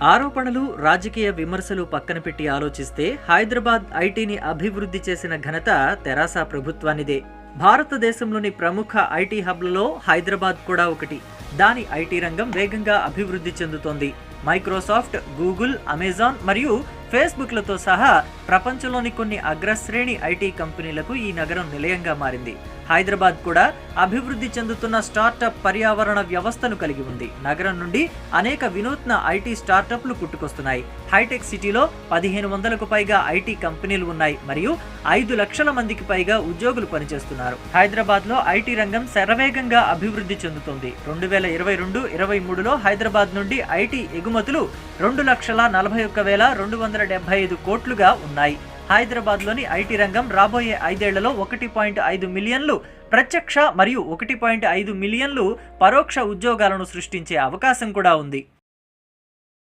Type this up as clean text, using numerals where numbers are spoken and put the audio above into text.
ఆరోపణలు, రాజకీయ విమర్శలు పక్కన పెట్టి ఆలోచిస్తే హైదరాబాద్ ఐటీని అభివృద్ధి చేసిన ఘనత తెరాస ప్రభుత్వానిదే. భారతదేశంలోని ప్రముఖ ఐటీ హబ్లలో హైదరాబాద్ కూడా ఒకటి. దాని ఐటీ రంగం వేగంగా అభివృద్ధి చెందుతోంది. మైక్రోసాఫ్ట్, గూగుల్, అమెజాన్ మరియు ఫేస్బుక్లతో సహా ప్రపంచంలోని కొన్ని అగ్రశ్రేణి ఐటీ కంపెనీలకు ఈ నగరం నిలయంగా మారింది. హైదరాబాద్ కూడా అభివృద్ధి చెందుతున్న స్టార్టప్ పర్యావరణ వ్యవస్థను కలిగి ఉంది. నగరం నుండి అనేక వినూత్న ఐటీ స్టార్టప్లు పుట్టుకొస్తున్నాయి. హైటెక్ సిటీలో 1500కు పైగా ఐటీ కంపెనీలు ఉన్నాయి మరియు 5 లక్షల మందికి పైగా ఉద్యోగులు పనిచేస్తున్నారు. హైదరాబాద్లో ఐటీ రంగం శరవేగంగా అభివృద్ధి చెందుతోంది. 2022-23లో హైదరాబాద్ నుండి ఐటీ ఎగుమతులు 2,41,275 కోట్లుగా ఉన్నాయి. హైదరాబాద్లోని ఐటీ రంగం రాబోయే 5 ఏళ్లలో 1.5 మిలియన్లు ప్రత్యక్ష మరియు 1.5 మిలియన్లు పరోక్ష ఉద్యోగాలను సృష్టించే అవకాశం కూడా ఉంది.